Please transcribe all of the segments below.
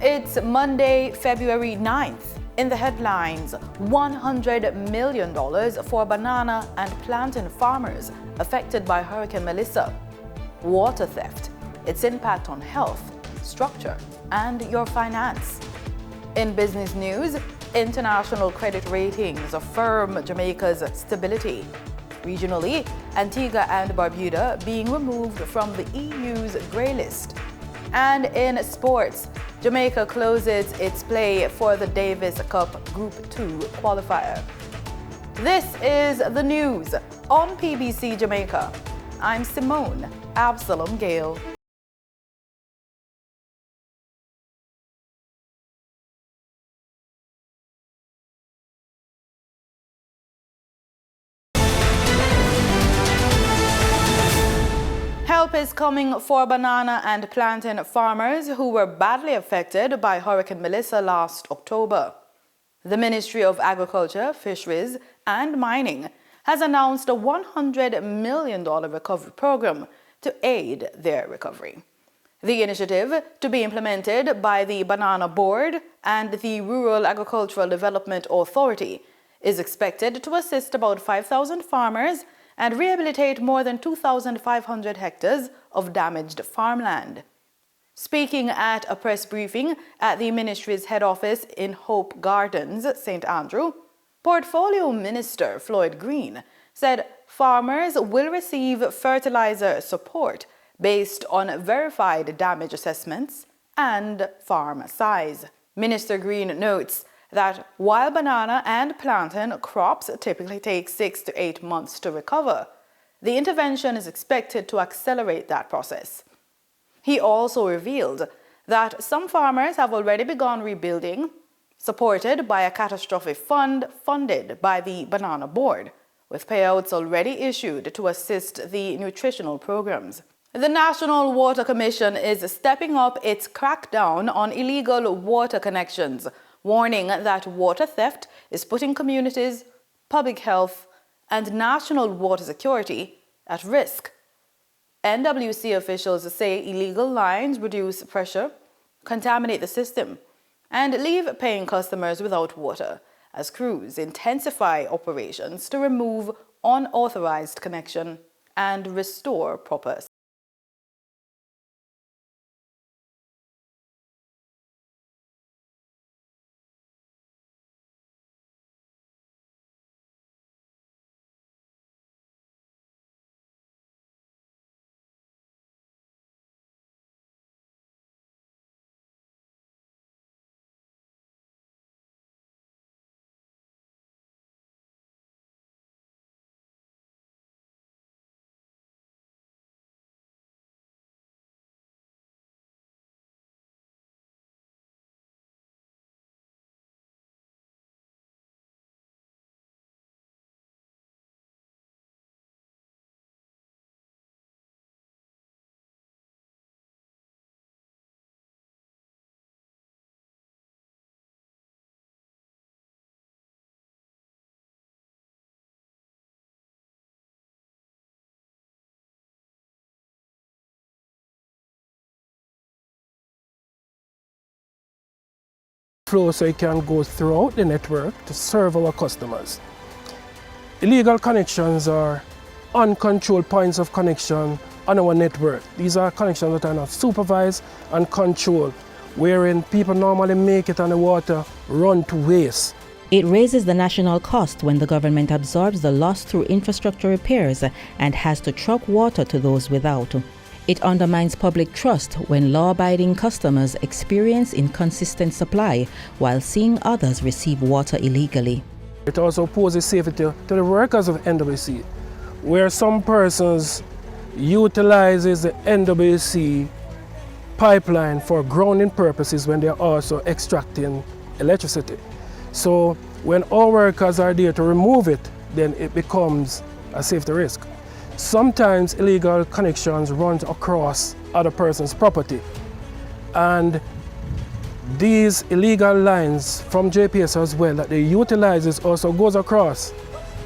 It's Monday, February 9th. In the headlines, $100 million for banana and plantain farmers affected by Hurricane Melissa. Water theft, its impact on health, structure, and your finance. In business news, international credit ratings affirm Jamaica's stability. Regionally, Antigua and Barbuda being removed from the EU's grey list. And in sports, Jamaica closes its play for the Davis Cup Group 2 qualifier. This is the news on PBC Jamaica. I'm Simone Absalom Gale. Help is coming for banana and plantain farmers who were badly affected by Hurricane Melissa last October. The Ministry of Agriculture, Fisheries and Mining has announced a $100 million recovery program to aid their recovery. The initiative, to be implemented by the Banana Board and the Rural Agricultural Development Authority, is expected to assist about 5,000 farmers and rehabilitate more than 2,500 hectares of damaged farmland. Speaking at a press briefing at the ministry's head office in Hope Gardens, St. Andrew, Portfolio Minister Floyd Green said farmers will receive fertilizer support based on verified damage assessments and farm size. Minister Green notes that while banana and plantain crops typically take 6 to 8 months to recover, the intervention is expected to accelerate that process. He also revealed that some farmers have already begun rebuilding, supported by a catastrophe fund funded by the Banana Board, with payouts already issued to assist the nutritional programs. The National Water Commission is stepping up its crackdown on illegal water connections, warning that water theft is putting communities, public health, and national water security at risk. NWC officials say illegal lines reduce pressure, contaminate the system, and leave paying customers without water as crews intensify operations to remove unauthorized connection and restore proper. Flow so it can go throughout the network to serve our customers. Illegal connections are uncontrolled points of connection on our network. These are connections that are not supervised and controlled, wherein people normally make it and the water run to waste. It raises the national cost when the government absorbs the loss through infrastructure repairs and has to truck water to those without. It undermines public trust when law-abiding customers experience inconsistent supply while seeing others receive water illegally. It also poses safety to the workers of NWC, where some persons utilizes the NWC pipeline for grounding purposes when they are also extracting electricity. So when our workers are there to remove it, then it becomes a safety risk. Sometimes illegal connections run across other person's property, and these illegal lines from JPS as well that they utilize also goes across,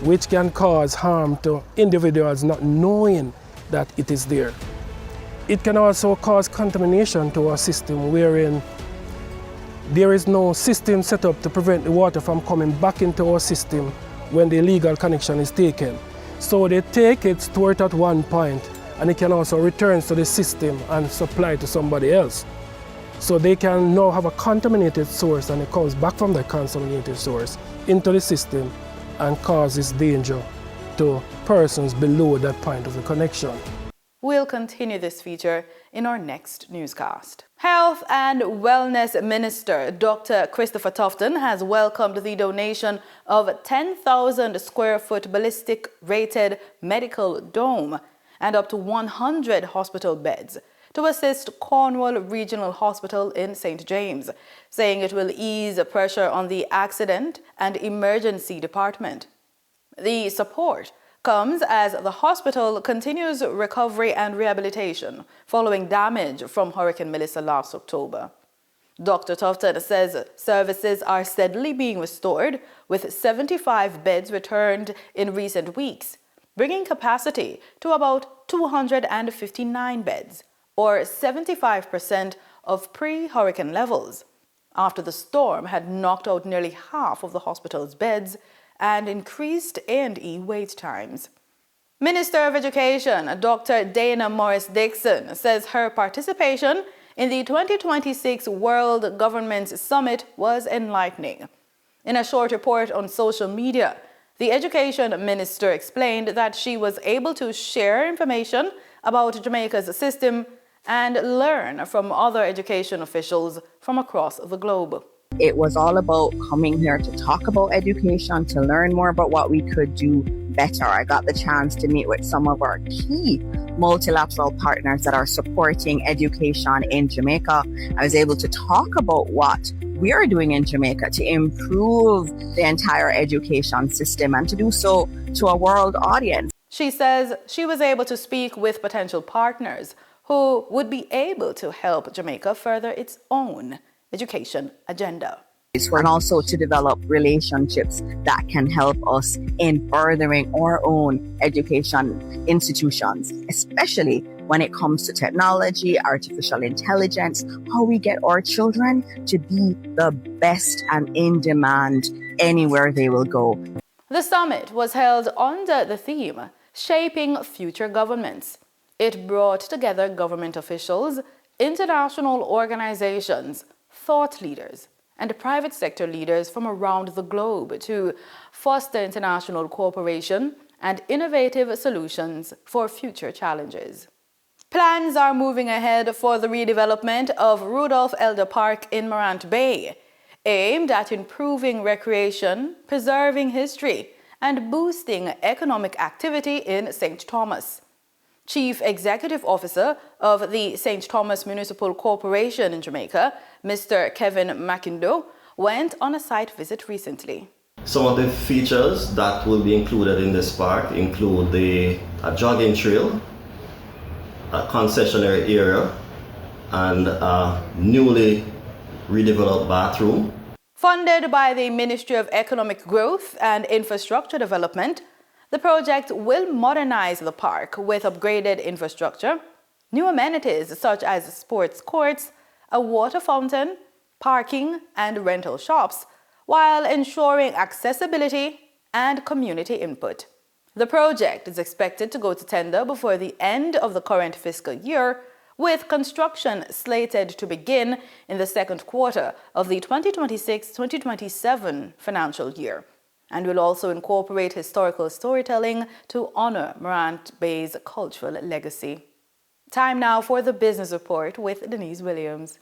which can cause harm to individuals not knowing that it is there. It can also cause contamination to our system, wherein there is no system set up to prevent the water from coming back into our system when the illegal connection is taken. So they take it, store it at one point, and it can also return to the system and supply to somebody else. So they can now have a contaminated source, and it comes back from the contaminated source into the system and causes danger to persons below that point of the connection. We'll continue this feature in our next newscast. Health and Wellness Minister Dr. Christopher Tufton has welcomed the donation of 10,000 square foot ballistic rated medical dome and up to 100 hospital beds to assist Cornwall Regional Hospital in St. James, saying it will ease pressure on the accident and emergency department. The support comes as the hospital continues recovery and rehabilitation following damage from Hurricane Melissa last October. Dr. Tufton says services are steadily being restored, with 75 beds returned in recent weeks, bringing capacity to about 259 beds, or 75% of pre-hurricane levels, after the storm had knocked out nearly half of the hospital's beds and increased A&E wait times. Minister of Education Dr. Dana Morris-Dixon says her participation in the 2026 World Government Summit was enlightening. In a short report on social media, the Education Minister explained that she was able to share information about Jamaica's system and learn from other education officials from across the globe. It was all about coming here to talk about education, to learn more about what we could do better. I got the chance to meet with some of our key multilateral partners that are supporting education in Jamaica. I was able to talk about what we are doing in Jamaica to improve the entire education system and to do so to a world audience. She says she was able to speak with potential partners who would be able to help Jamaica further its own education agenda. And also to develop relationships that can help us in furthering our own education institutions, especially when it comes to technology, artificial intelligence, how we get our children to be the best and in demand anywhere they will go. The summit was held under the theme, Shaping Future Governments. It brought together government officials, international organizations, thought leaders, and private sector leaders from around the globe to foster international cooperation and innovative solutions for future challenges. Plans are moving ahead for the redevelopment of Rudolph Elder Park in Morant Bay, aimed at improving recreation, preserving history, and boosting economic activity in St. Thomas. Chief Executive Officer of the St. Thomas Municipal Corporation in Jamaica, Mr. Kevin McIndoe, went on a site visit recently. Some of the features that will be included in this park include a jogging trail, a concessionary area, and a newly redeveloped bathroom. Funded by the Ministry of Economic Growth and Infrastructure Development, the project will modernize the park with upgraded infrastructure, new amenities such as sports courts, a water fountain, parking, and rental shops, while ensuring accessibility and community input. The project is expected to go to tender before the end of the current fiscal year, with construction slated to begin in the second quarter of the 2026-2027 financial year, and will also incorporate historical storytelling to honor Morant Bay's cultural legacy. Time now for the Business Report with Denise Williams.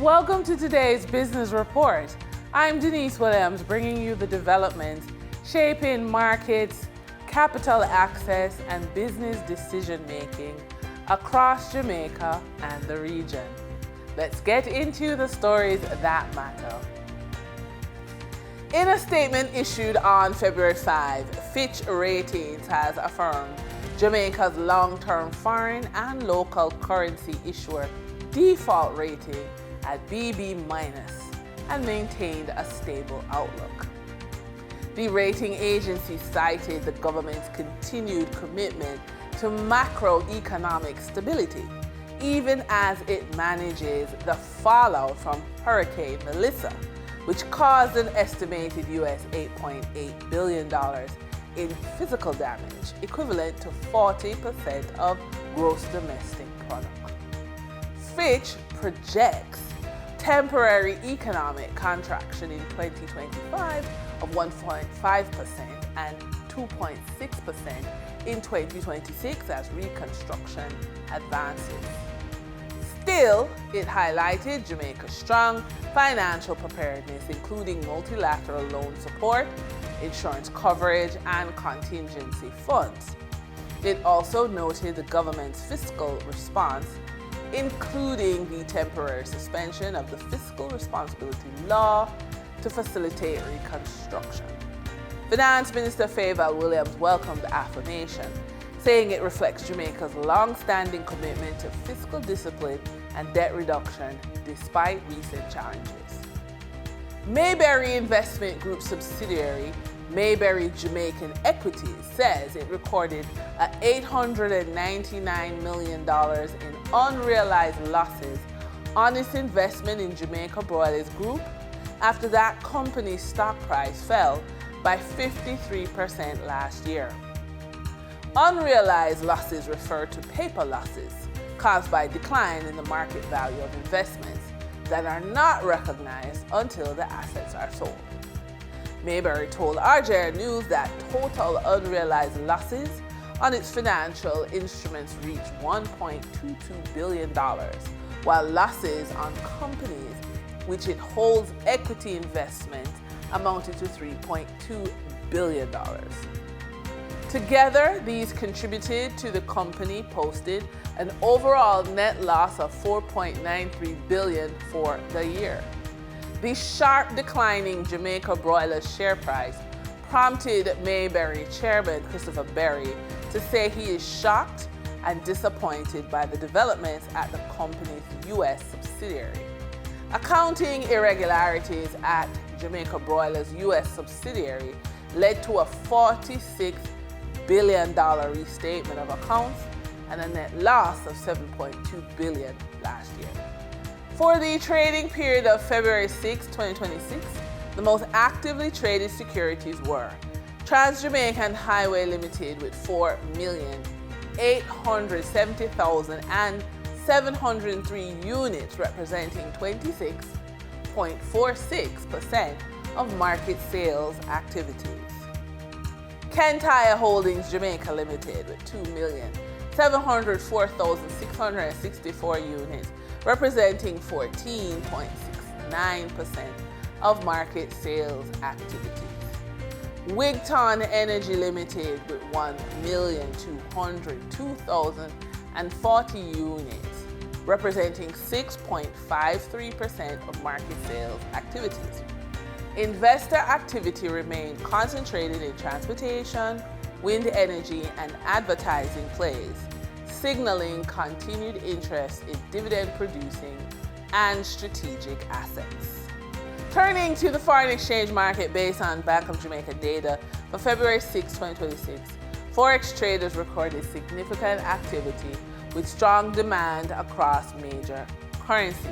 Welcome to today's Business Report. I'm Denise Williams, bringing you the developments shaping markets, capital access, and business decision-making across Jamaica and the region. Let's get into the stories that matter. In a statement issued on February 5, Fitch Ratings has affirmed Jamaica's long-term foreign and local currency issuer default rating at BB- and maintained a stable outlook. The rating agency cited the government's continued commitment to macroeconomic stability, even as it manages the fallout from Hurricane Melissa, which caused an estimated US $8.8 billion in physical damage, equivalent to 40% of gross domestic product. Fitch projects temporary economic contraction in 2025 of 1.5% and 2.6% in 2026 as reconstruction advances. Still, it highlighted Jamaica's strong financial preparedness, including multilateral loan support, insurance coverage, and contingency funds. It also noted the government's fiscal response, including the temporary suspension of the Fiscal Responsibility Law to facilitate reconstruction. Finance Minister Favour Williams welcomed the affirmation, saying it reflects Jamaica's long-standing commitment to fiscal discipline and debt reduction despite recent challenges. Mayberry Investment Group subsidiary Mayberry Jamaican Equities says it recorded $899 million in unrealized losses on its investment in Jamaica Broilers Group after that company's stock price fell by 53% last year. Unrealized losses refer to paper losses caused by decline in the market value of investments that are not recognized until the assets are sold. Mayberry told RJR News that total unrealized losses on its financial instruments reached $1.22 billion, while losses on companies which it holds equity investments amounted to $3.2 billion. Together, these contributed to the company posted an overall net loss of $4.93 billion for the year. The sharp declining Jamaica Broilers share price prompted Mayberry chairman Christopher Berry to say he is shocked and disappointed by the developments at the company's U.S. subsidiary. Accounting irregularities at Jamaica Broilers' U.S. subsidiary led to a $46 billion restatement of accounts and a net loss of $7.2 billion last year. For the trading period of February 6, 2026, the most actively traded securities were Trans-Jamaican Highway Limited with 4,870,703 units, representing 26.46% of market sales activities. Kentire Holdings Jamaica Limited with 2,704,664 units, representing 14.69% of market sales activities. Wigton Energy Limited with 1,202,040 units, representing 6.53% of market sales activities. Investor activity remained concentrated in transportation, wind energy, and advertising plays, signaling continued interest in dividend-producing and strategic assets. Turning to the foreign exchange market based on Bank of Jamaica data for February 6, 2026, Forex traders recorded significant activity with strong demand across major currencies.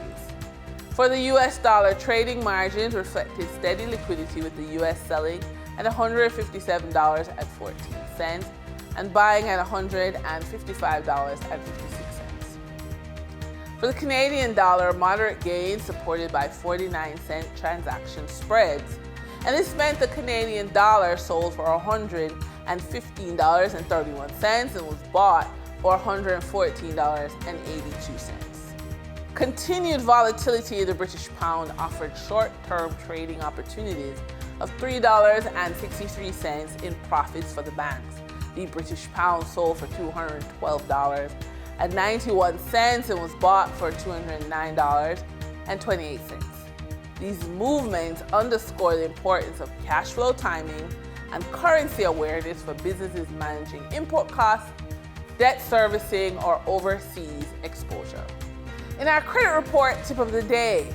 For the US dollar, trading margins reflected steady liquidity with the US selling at $157.14 and buying at $155.56. For the Canadian dollar, moderate gains supported by 49-cent transaction spreads. And this meant the Canadian dollar sold for $115.31 and was bought for $114.82. Continued volatility in the British pound offered short-term trading opportunities of $3.63 in profits for the banks. The British pound sold for $212.91 and was bought for $209.28. These movements underscore the importance of cash flow timing and currency awareness for businesses managing import costs, debt servicing, or overseas exposure. In our credit report tip of the day,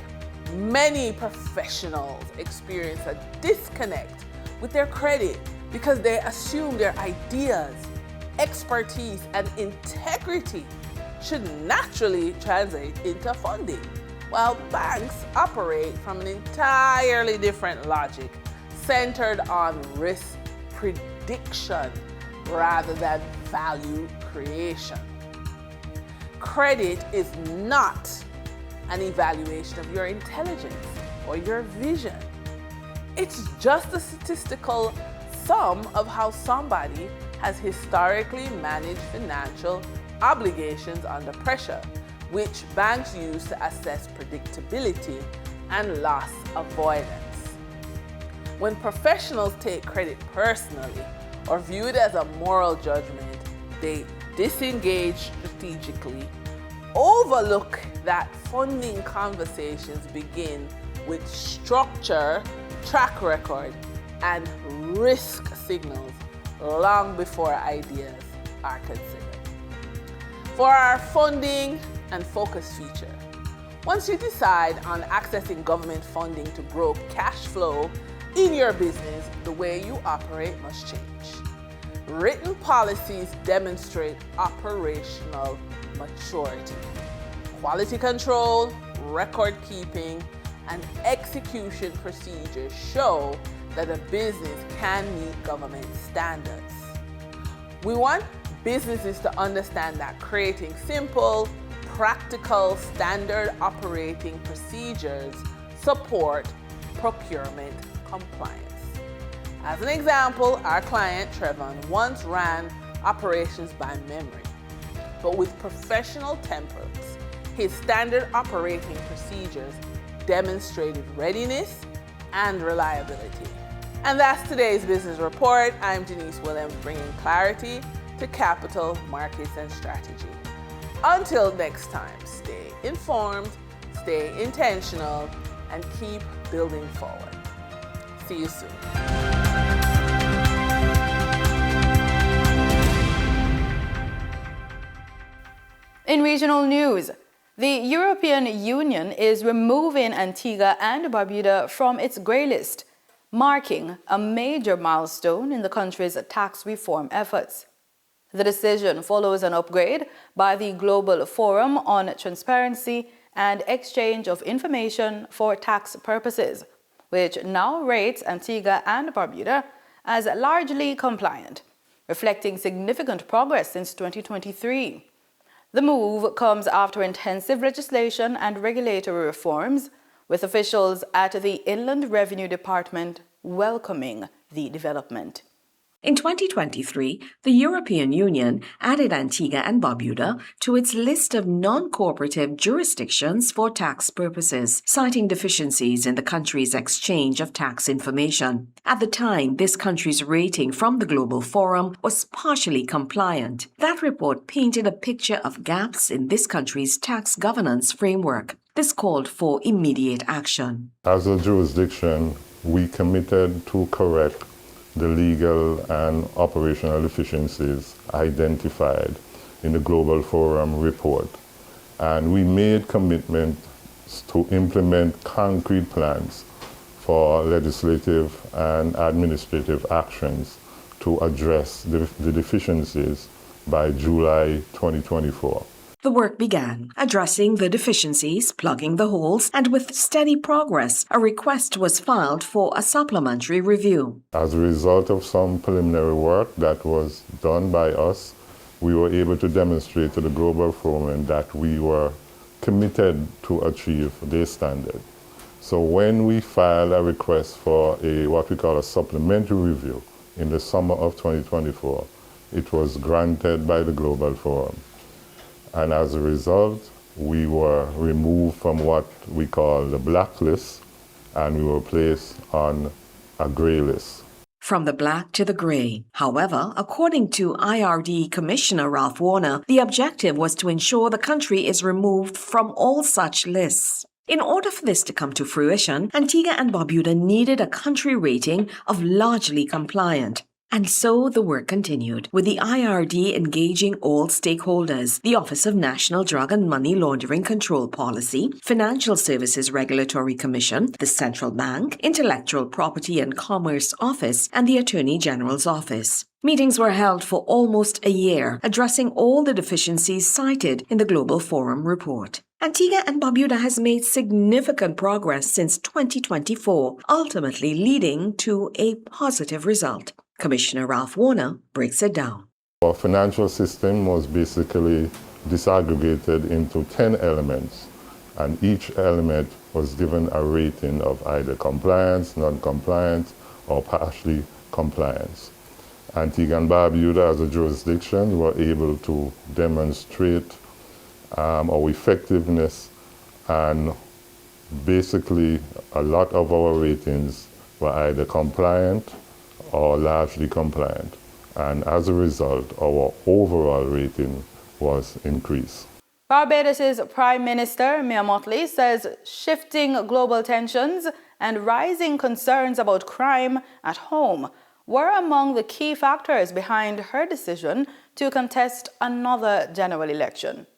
many professionals experience a disconnect with their credit because they assume their ideas, expertise, and integrity should naturally translate into funding, while banks operate from an entirely different logic centered on risk prediction rather than value creation. Credit is not an evaluation of your intelligence or your vision. It's just a statistical sum of how somebody has historically managed financial obligations under pressure, which banks use to assess predictability and loss avoidance. When professionals take credit personally or view it as a moral judgment, they disengage strategically, overlook that funding conversations begin with structure, track record, and risk signals long before ideas are considered. For our funding and focus feature, once you decide on accessing government funding to grow cash flow in your business, the way you operate must change. Written policies demonstrate operational maturity. Quality control, record keeping, and execution procedures show that a business can meet government standards. We want businesses to understand that creating simple, practical, standard operating procedures support procurement compliance. As an example, our client Trevon once ran operations by memory, but with professional templates, his standard operating procedures demonstrated readiness and reliability. And that's today's business report. I'm Denise Williams, bringing clarity to capital, markets, and strategy. Until next time, stay informed, stay intentional, and keep building forward. See you soon. In regional news, the European Union is removing Antigua and Barbuda from its grey list, marking a major milestone in the country's tax reform efforts. The decision follows an upgrade by the Global Forum on Transparency and Exchange of Information for Tax Purposes, which now rates Antigua and Barbuda as largely compliant, reflecting significant progress since 2023. The move comes after intensive legislation and regulatory reforms, with officials at the Inland Revenue Department welcoming the development. In 2023, the European Union added Antigua and Barbuda to its list of non-cooperative jurisdictions for tax purposes, citing deficiencies in the country's exchange of tax information. At the time, this country's rating from the Global Forum was partially compliant. That report painted a picture of gaps in this country's tax governance framework. This called for immediate action. As a jurisdiction, we committed to correct the legal and operational deficiencies identified in the Global Forum report. And we made commitments to implement concrete plans for legislative and administrative actions to address the deficiencies by July 2024. The work began, addressing the deficiencies, plugging the holes, and with steady progress, a request was filed for a supplementary review. As a result of some preliminary work that was done by us, we were able to demonstrate to the Global Forum that we were committed to achieve their standard. So when we filed a request for what we call a supplementary review in the summer of 2024, it was granted by the Global Forum. And as a result, we were removed from what we call the blacklist, and we were placed on a grey list. From the black to the grey. However, according to IRD Commissioner Ralph Warner, the objective was to ensure the country is removed from all such lists. In order for this to come to fruition, Antigua and Barbuda needed a country rating of largely compliant. And so the work continued, with the IRD engaging all stakeholders, the Office of National Drug and Money Laundering Control Policy, Financial Services Regulatory Commission, the Central Bank, Intellectual Property and Commerce Office, and the Attorney General's Office. Meetings were held for almost a year, addressing all the deficiencies cited in the Global Forum report. Antigua and Barbuda has made significant progress since 2024, ultimately leading to a positive result. Commissioner Ralph Warner breaks it down. Our financial system was basically disaggregated into 10 elements, and each element was given a rating of either compliance, non-compliance, or partially compliance. Antigua and Barbuda as a jurisdiction were able to demonstrate our effectiveness, and basically a lot of our ratings were either compliant or largely compliant. And as a result, our overall rating was increased. Barbados' Prime Minister, Mia Mottley, says shifting global tensions and rising concerns about crime at home were among the key factors behind her decision to contest another general election,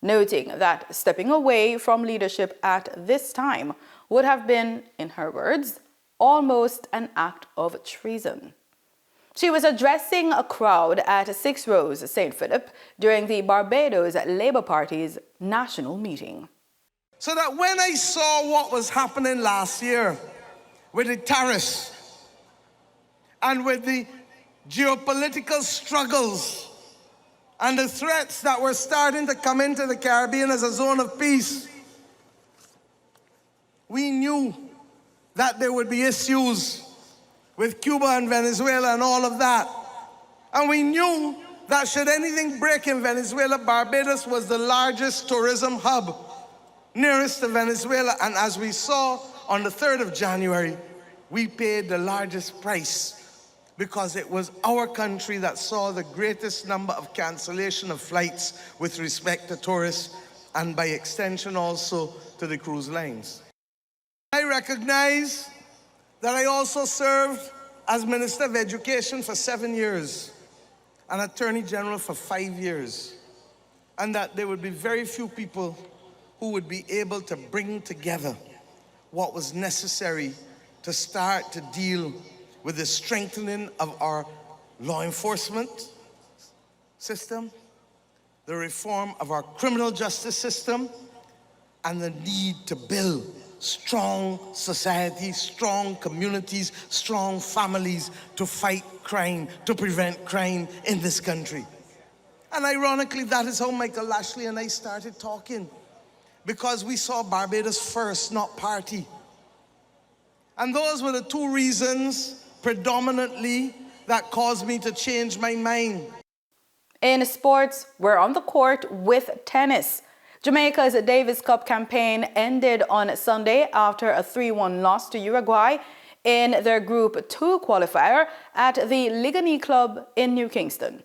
noting that stepping away from leadership at this time would have been, in her words, almost an act of treason. She was addressing a crowd at 6 Rose, St. Philip, during the Barbados Labour Party's national meeting. So that when I saw what was happening last year with the tariffs and with the geopolitical struggles and the threats that were starting to come into the Caribbean as a zone of peace, we knew that there would be issues with Cuba and Venezuela and all of that. And we knew that should anything break in Venezuela, Barbados was the largest tourism hub nearest to Venezuela. And as we saw on the 3rd of January, we paid the largest price because it was our country that saw the greatest number of cancellation of flights with respect to tourists and by extension also to the cruise lines. I recognize that I also served as Minister of Education for 7 years and Attorney General for 5 years, and that there would be very few people who would be able to bring together what was necessary to start to deal with the strengthening of our law enforcement system, the reform of our criminal justice system, and the need to build strong societies, strong communities, strong families to fight crime, to prevent crime in this country. And ironically, that is how Michael Lashley and I started talking, because we saw Barbados first, not party. And those were the 2 reasons predominantly that caused me to change my mind. In sports, we're on the court with tennis. Jamaica's Davis Cup campaign ended on Sunday after a 3-1 loss to Uruguay in their Group 2 qualifier at the Ligani Club in New Kingston.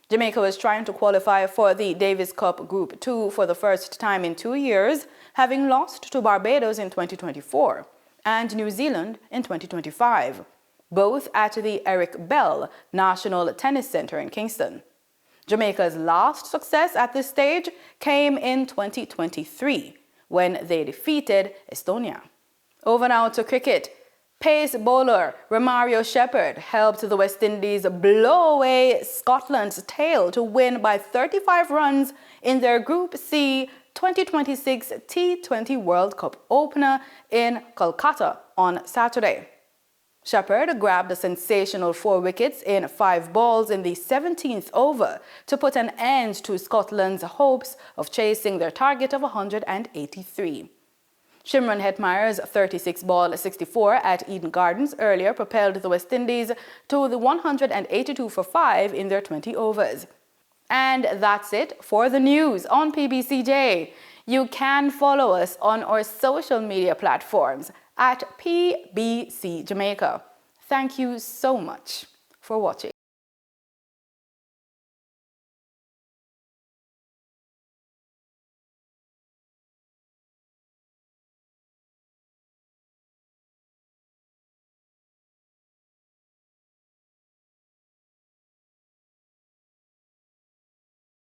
Jamaica was trying to qualify for the Davis Cup Group 2 for the first time in 2 years, having lost to Barbados in 2024 and New Zealand in 2025, both at the Eric Bell National Tennis Center in Kingston. Jamaica's last success at this stage came in 2023, when they defeated Estonia. Over now to cricket. Pace bowler Romario Shepherd helped the West Indies blow away Scotland's tail to win by 35 runs in their Group C 2026 T20 World Cup opener in Kolkata on Saturday. Shepherd grabbed a sensational 4 wickets in 5 balls in the 17th over to put an end to Scotland's hopes of chasing their target of 183. Shimron Hetmeyer's 36-ball 64 at Eden Gardens earlier propelled the West Indies to the 182 for 5 in their 20 overs. And that's it for the news on PBCJ. You can follow us on our social media platforms at PBCJamaica. Thank you so much for watching.